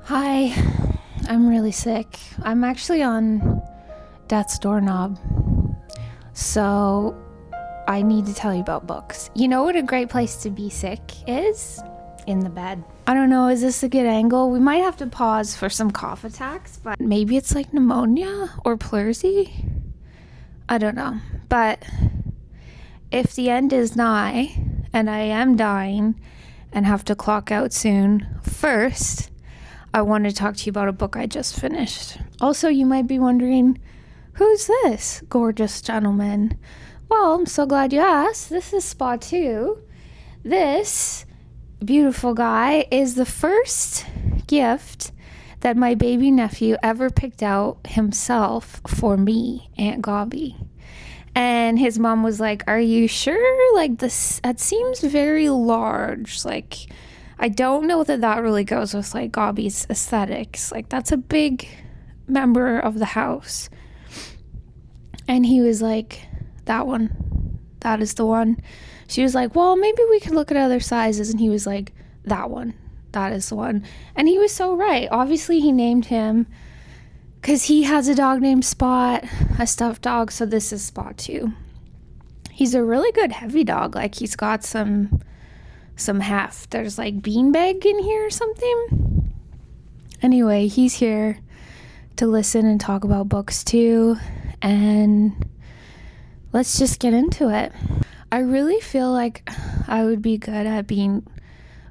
Hi, I'm really sick. I'm actually on death's doorknob. So I need to tell you about books. You know what a great place to be sick is? In the bed. I don't know, is this a good angle? We might have to pause for some cough attacks, but maybe it's like pneumonia or pleurisy? I don't know. But if the end is nigh and I am dying and have to clock out soon, first, I want to talk to you about a book I just finished. Also, you might be wondering, who's this gorgeous gentleman? Well, I'm so glad you asked. This is Spa 2. This beautiful guy is the first gift that my baby nephew ever picked out himself for me, Aunt Gobby. And his mom was like, "Are you sure? Like, this, that seems very large. Like, I don't know that really goes with like Gobby's aesthetics. Like, that's a big member of the house." And he was like, "That one, that is the one." She was like, "Well, maybe we could look at other sizes." And he was like, "That one, that is the one." And he was so right. Obviously, he named him because he has a dog named Spot, a stuffed dog. So this is Spot 2. He's a really good heavy dog. Like, he's got some heft. There's like beanbag in here or something. Anyway, he's here to listen and talk about books too. And let's just get into it. I really feel like I would be good at being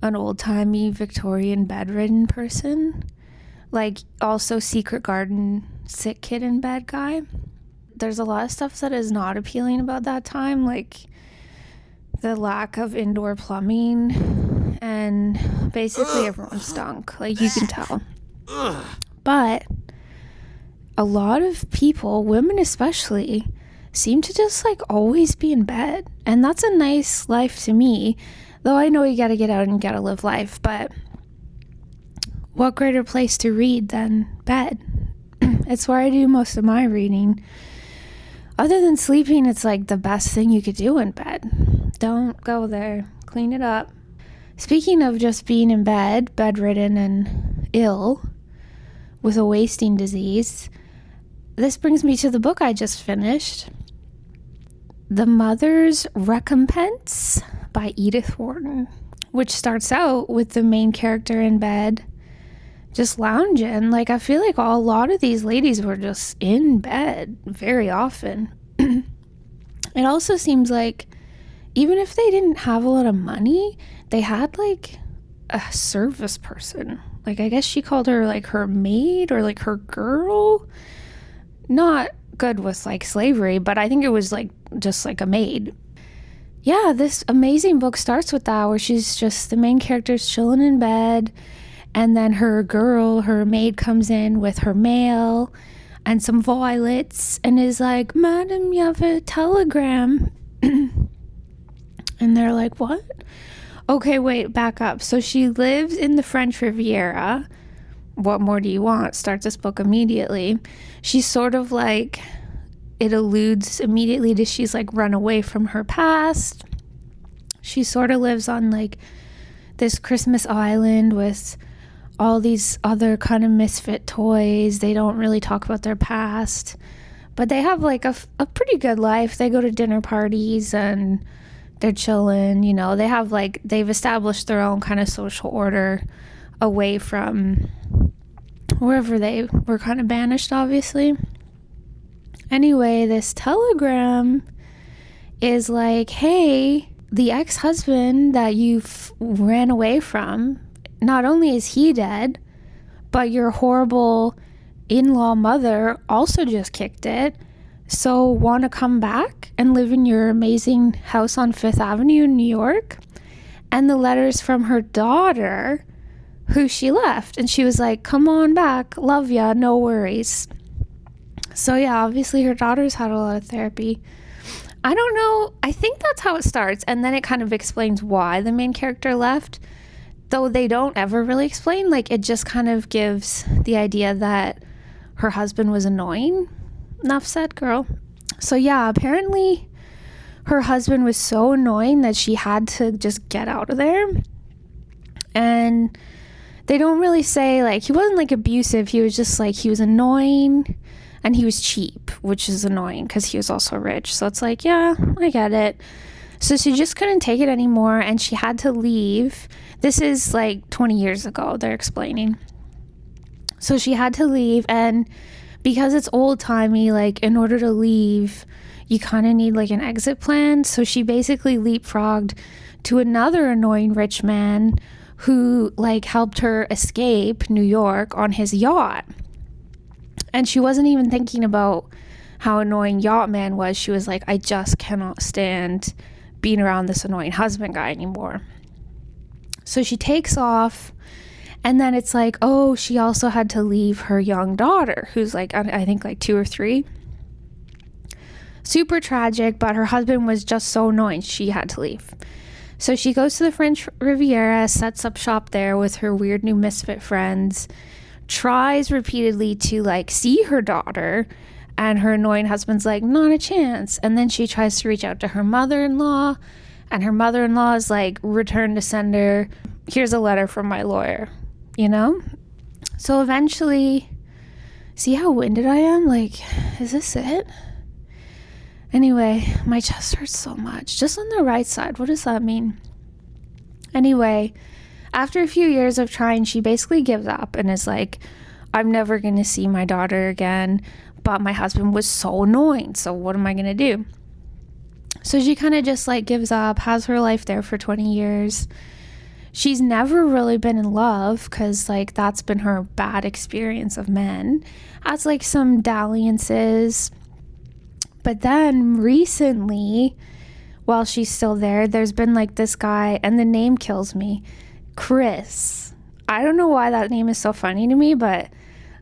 an old-timey Victorian bedridden person. Like, also Secret Garden sick kid in bed guy. There's a lot of stuff that is not appealing about that time, like the lack of indoor plumbing, and basically everyone stunk, like you can tell. But a lot of people, women especially, seem to just like always be in bed, and that's a nice life to me, though I know you gotta get out and gotta live life. But what greater place to read than bed? It's where I do most of my reading. Other than sleeping, it's like the best thing you could do in bed. Don't go there. Clean it up. Speaking of just being in bed, bedridden and ill with a wasting disease, this brings me to the book I just finished, The Mother's Recompense by Edith Wharton, which starts out with the main character in bed just lounging. Like, I feel like a lot of these ladies were just in bed very often. It also seems like even if they didn't have a lot of money, they had like a service person. Like, I guess she called her like her maid or like her girl. Not good with like slavery, but I think it was like just like a maid. Yeah, this amazing book starts with that, where she's just, the main character's chilling in bed, and then her girl, her maid, comes in with her mail and some violets and is like, "Madam, you have a telegram." And they're like, "What?" Okay, wait, back up. So she lives in the French Riviera. What more do you want? Start this book immediately. She's sort of like, it alludes immediately to, she's like run away from her past. She sort of lives on like this Christmas island with all these other kind of misfit toys. They don't really talk about their past, but they have like a pretty good life. They go to dinner parties and they're chilling, you know. They have like, they've established their own kind of social order away from wherever they were kind of banished, obviously. Anyway, this telegram is like, "Hey, the ex-husband that you ran away from, not only is he dead, but your horrible in-law mother also just kicked it. So want to come back and live in your amazing house on Fifth Avenue in New York?" And the letters from her daughter, who she left. And she was like, "Come on back. Love ya. No worries." So yeah, obviously her daughter's had a lot of therapy. I don't know. I think that's how it starts. And then it kind of explains why the main character left. Though they don't ever really explain. Like, it just kind of gives the idea that her husband was annoying. Enough said, girl. So yeah, apparently her husband was so annoying that she had to just get out of there. And they don't really say, like, he wasn't like abusive. He was just like, he was annoying and he was cheap, which is annoying because he was also rich. So it's like, yeah, I get it. So she just couldn't take it anymore and she had to leave. This is like 20 years ago, they're explaining. So she had to leave, and because it's old-timey, like, in order to leave, you kind of need like an exit plan. So she basically leapfrogged to another annoying rich man who like helped her escape New York on his yacht. And she wasn't even thinking about how annoying yacht man was. She was like, I just cannot stand being around this annoying husband guy anymore. So she takes off, and then it's like, oh, she also had to leave her young daughter, who's like, I think like 2 or 3. Super tragic, but her husband was just so annoying, she had to leave. So she goes to the French Riviera, sets up shop there with her weird new misfit friends, tries repeatedly to like see her daughter, and her annoying husband's like, not a chance. And then she tries to reach out to her mother-in-law, and her mother-in-law is like, return to sender, here's a letter from my lawyer, you know? So eventually, see how winded I am? Like, is this it? Anyway, my chest hurts so much. Just on the right side. What does that mean? Anyway, after a few years of trying, she basically gives up and is like, I'm never going to see my daughter again. But my husband was so annoying. So what am I going to do? So she kind of just like gives up, has her life there for 20 years. She's never really been in love because like that's been her bad experience of men. Has like some dalliances. But then recently, while she's still there, there's been like this guy, and the name kills me, Chris. I don't know why that name is so funny to me, but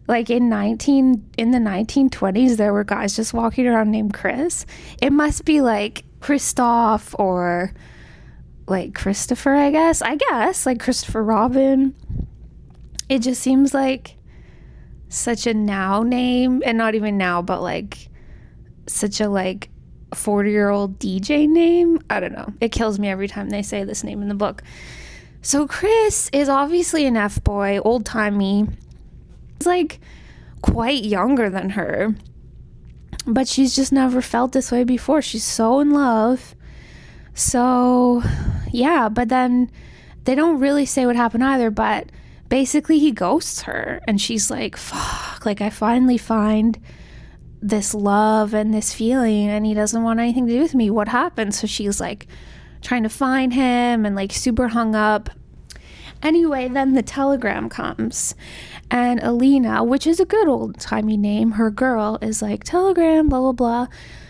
like in the 1920s, there were guys just walking around named Chris. It must be like Christoph or like Christopher, I guess, like Christopher Robin. It just seems like such a now name, and not even now, but like such a like 40-year-old DJ name. I don't know. It kills me every time they say this name in the book. So Chris is obviously an F-boy, old-timey. He's like quite younger than her, but she's just never felt this way before. She's so in love. So yeah, but then they don't really say what happened either, but basically he ghosts her, and she's like, fuck, like I finally find this love and this feeling, and he doesn't want anything to do with me. What happened? So she's like trying to find him and like super hung up. Anyway, then the telegram comes, and Alina, which is a good old-timey name, her girl, is like, telegram, blah blah blah.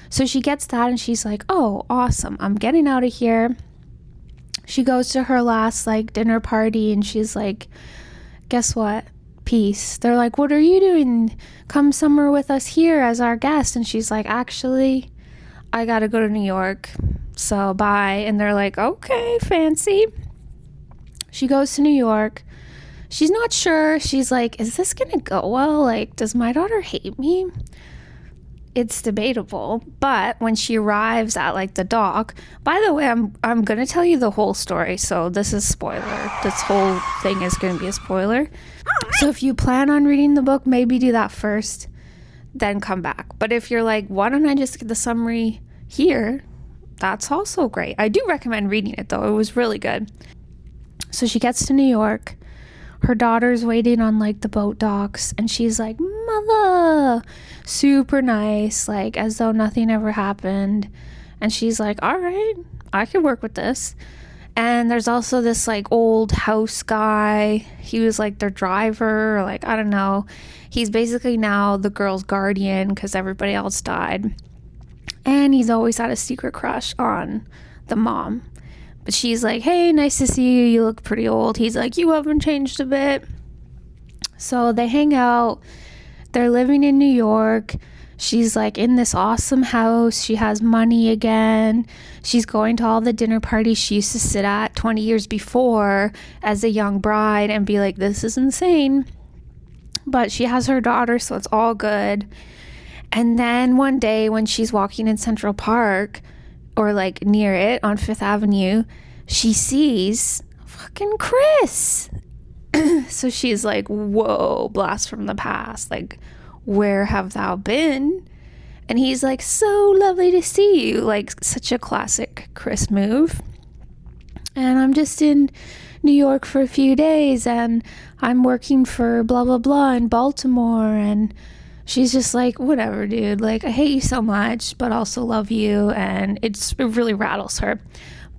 So she gets that, and she's like, oh, awesome, I'm getting out of here. She goes to her last like dinner party, and she's like, guess what? Peace. They're like, what are you doing? Come somewhere with us here as our guest. And she's like, actually, I gotta go to New York, so bye. And they're like, okay, fancy. She goes to New York. She's not sure. She's like, is this gonna go well? Like, does my daughter hate me? It's debatable. But when she arrives at like the dock, by the way, I'm gonna tell you the whole story, so this is spoiler. This whole thing is gonna be a spoiler. So if you plan on reading the book, maybe do that first, then come back. But if you're like, why don't I just get the summary here? That's also great. I do recommend reading it though. It was really good. So she gets to New York. Her daughter's waiting on like the boat docks, and she's like, mother, super nice, like as though nothing ever happened. And she's like, all right, I can work with this. And there's also this like old house guy. He was like their driver, or like, I don't know. He's basically now the girl's guardian because everybody else died. And he's always had a secret crush on the mom. But she's like, hey, nice to see you. You look pretty old. He's like, you haven't changed a bit. So they hang out. They're living in New York. She's like in this awesome house. She has money again. She's going to all the dinner parties she used to sit at 20 years before as a young bride and be like, this is insane. But she has her daughter, so it's all good. And then one day when she's walking in Central Park, or like near it on Fifth Avenue, she sees fucking Chris. So she's like, whoa, blast from the past. Like, where have thou been? And he's like, so lovely to see you. Like, such a classic Chris move. And I'm just in New York for a few days, and I'm working for blah, blah, blah in Baltimore. And she's just like, whatever, dude. Like, I hate you so much, but also love you. And it really rattles her.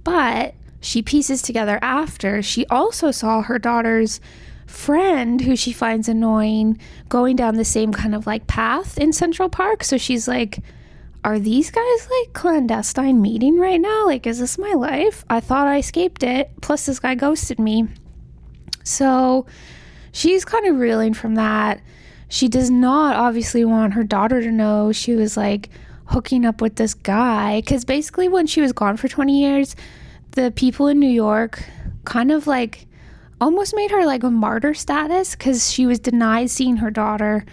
But she pieces together after she also saw her daughter's friend, who she finds annoying, going down the same kind of like path in Central Park. So she's like, are these guys like clandestine meeting right now? Like, is this my life? I thought I escaped it. Plus this guy ghosted me. So she's kind of reeling from that. She does not obviously want her daughter to know she was like hooking up with this guy, because basically when she was gone for 20 years, the people in New York kind of like almost made her like a martyr status, because she was denied seeing her daughter,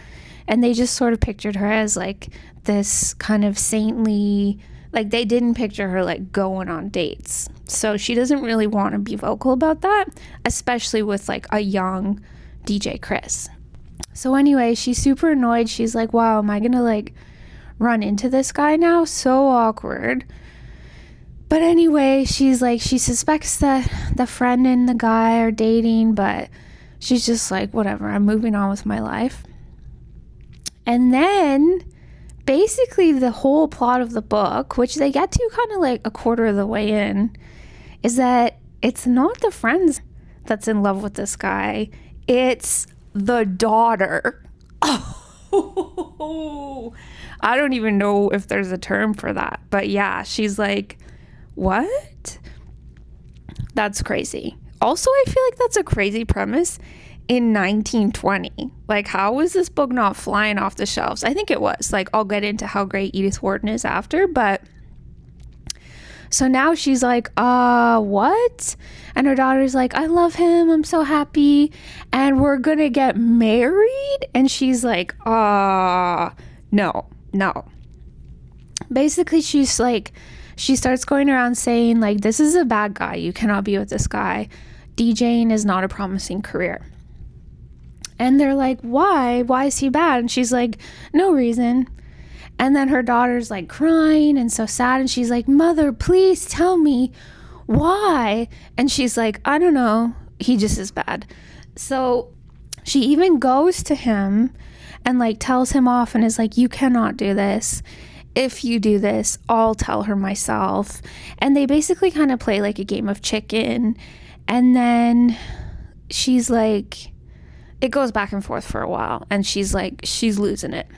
and they just sort of pictured her as like this kind of saintly, like they didn't picture her like going on dates. So she doesn't really want to be vocal about that, especially with like a young DJ Chris. So anyway, she's super annoyed. She's like, wow, am I gonna like run into this guy now? So awkward. But anyway, she's like, she suspects that the friend and the guy are dating, but she's just like, whatever, I'm moving on with my life. And then basically the whole plot of the book, which they get to kind of like a quarter of the way in, is that it's not the friend that's in love with this guy. It's the daughter. Oh, I don't even know if there's a term for that. But yeah, she's like, what? That's crazy. Also, I feel like that's a crazy premise in 1920. Like, how was this book not flying off the shelves? I think it was. Like, I'll get into how great Edith Wharton is after, but so now she's like, what? And her daughter's like, I love him, I'm so happy, and we're gonna get married? And she's like, no. Basically, she's like, she starts going around saying like, this is a bad guy, you cannot be with this guy. DJing is not a promising career. And they're like, why is he bad? And she's like, no reason. And then her daughter's like crying and so sad, and she's like, mother, please tell me why. And she's like, I don't know, he just is bad. So she even goes to him and like tells him off and is like, you cannot do this. If you do this, I'll tell her myself. And they basically kind of play like a game of chicken. And then she's like, it goes back and forth for a while, and she's like, she's losing it.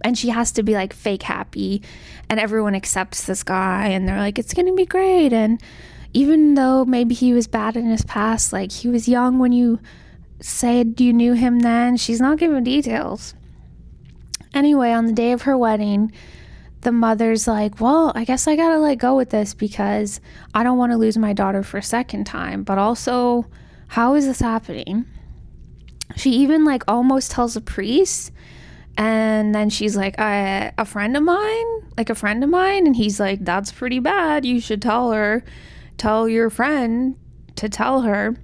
And she has to be like fake happy, and everyone accepts this guy, and they're like, it's gonna be great. And even though maybe he was bad in his past, like he was young when you said you knew him then, she's not giving details. Anyway, on the day of her wedding, the mother's like, well, I guess I gotta like go with this because I don't want to lose my daughter for a second time, but also, how is this happening? She even like almost tells a priest, and then she's like, a friend of mine, and he's like, that's pretty bad, you should tell your friend to tell her.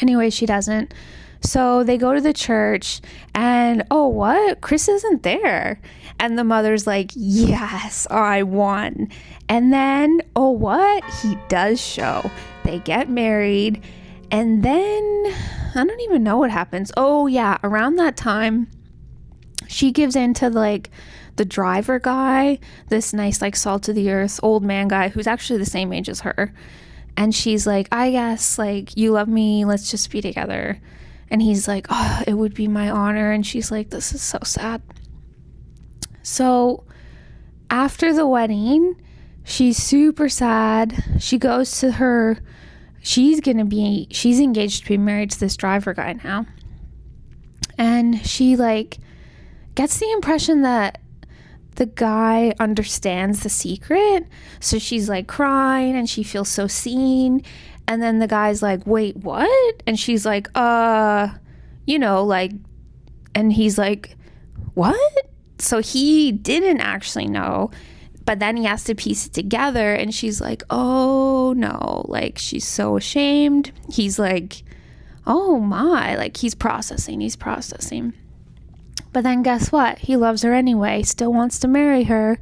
Anyway, she doesn't. So they go to the church, and oh, what? Chris isn't there. And the mother's like, yes, I won. And then, oh, what? He does show. They get married, and then I don't even know what happens. Oh yeah, around that time, she gives in to like the driver guy, this nice like salt of the earth old man guy who's actually the same age as her. And she's like, I guess like you love me, let's just be together. And he's like, oh, it would be my honor. And she's like, this is so sad. So after the wedding, she's super sad. She goes to her, she's engaged to be married to this driver guy now. And she like gets the impression that the guy understands the secret. So she's like crying and she feels so seen. And then the guy's like, wait, what? And she's like, like, and he's like, what? So he didn't actually know, but then he has to piece it together. And she's like, oh no, like she's so ashamed. He's like, oh my, like he's processing. But then guess what? He loves her anyway, still wants to marry her.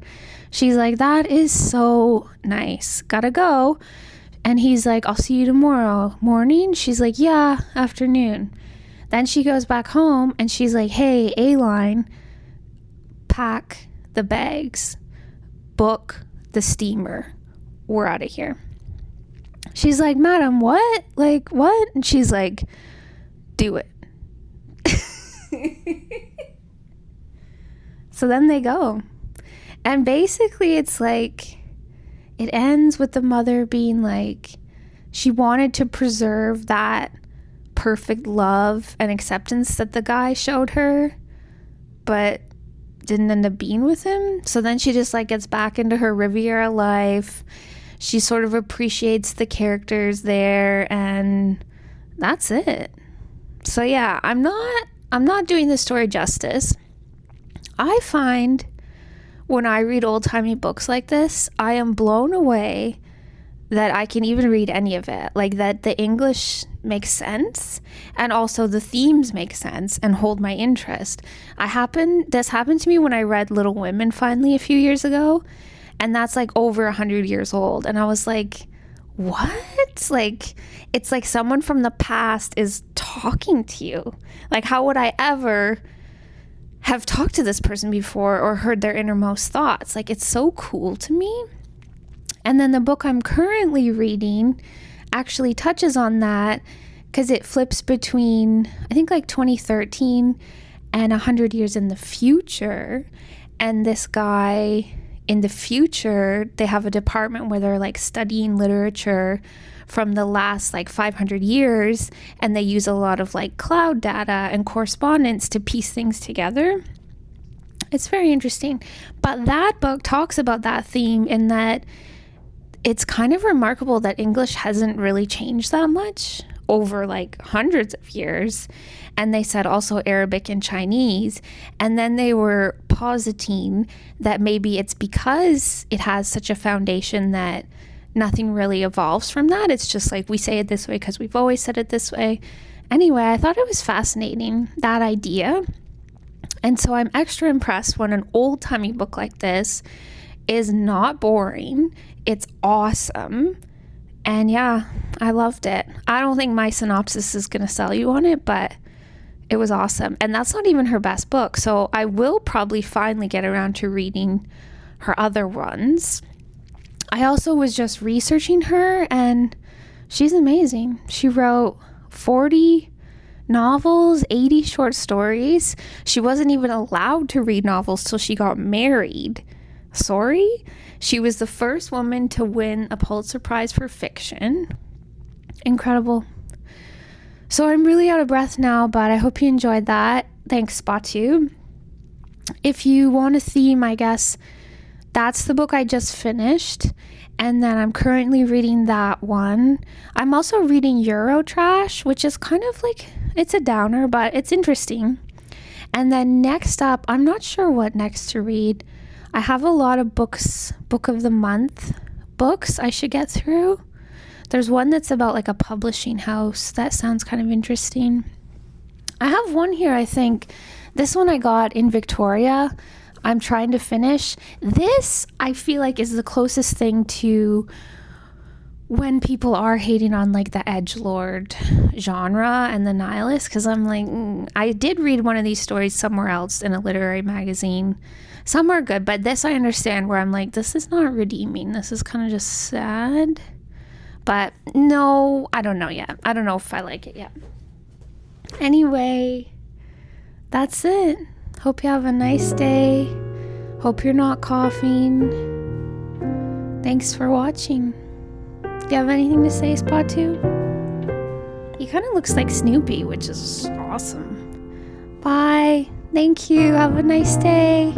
She's like, that is so nice. Gotta go. And he's like, I'll see you tomorrow morning. She's like, yeah, afternoon. Then she goes back home and she's like, hey, A-line, pack the bags, book the steamer. We're out of here. She's like, madam, what? Like, what? And she's like, do it. So then they go. And basically it's like, it ends with the mother being like, she wanted to preserve that perfect love and acceptance that the guy showed her, but didn't end up being with him. So then she just like gets back into her Riviera life. She sort of appreciates the characters there, and that's it. So yeah, I'm not doing the story justice. I find when I read old-timey books like this, I am blown away that I can even read any of it. Like that the English makes sense and also the themes make sense and hold my interest. This happened to me when I read Little Women finally a few years ago, and that's like over 100 years old. And I was like, what? Like, it's like someone from the past is talking to you. Like, how would I ever have talked to this person before or heard their innermost thoughts? Like, it's so cool to me. And then the book I'm currently reading actually touches on that because it flips between, I think, like 2013 and 100 years in the future. And this guy in the future, they have a department where they're like studying literature from the last like 500 years, and they use a lot of like cloud data and correspondence to piece things together. It's very interesting. But that book talks about that theme in that it's kind of remarkable that English hasn't really changed that much over like hundreds of years. And they said also Arabic and Chinese. And then they were positing that maybe it's because it has such a foundation that nothing really evolves from that. It's just like we say it this way because we've always said it this way. Anyway, I thought it was fascinating, that idea. And so I'm extra impressed when an old-timey book like this is not boring. It's awesome. And yeah, I loved it. I don't think my synopsis is going to sell you on it, but it was awesome. And that's not even her best book. So I will probably finally get around to reading her other ones. I also was just researching her, and she's amazing. She wrote 40 novels, 80 short stories. She wasn't even allowed to read novels till she got married. Sorry? She was the first woman to win a Pulitzer Prize for fiction. Incredible. So I'm really out of breath now, but I hope you enjoyed that. Thanks, Batu. If you want a theme, I guess that's the book I just finished. And then I'm currently reading that one. I'm also reading Eurotrash, which is kind of like, it's a downer, but it's interesting. And then next up, I'm not sure what next to read. I have a lot of books, book of the month books I should get through. There's one that's about like a publishing house. That sounds kind of interesting. I have one here, I think. This one I got in Victoria. I'm trying to finish. This, I feel like, is the closest thing to when people are hating on like the edgelord genre and the nihilist, because I'm like, I did read one of these stories somewhere else in a literary magazine. Some are good, but this I understand, where I'm like, this is not redeeming. This is kind of just sad. But no, I don't know yet. I don't know if I like it yet. Anyway, that's it. Hope you have a nice day. Hope you're not coughing. Thanks for watching. Do you have anything to say, Spatu? He kind of looks like Snoopy, which is awesome. Bye. Thank you. Have a nice day.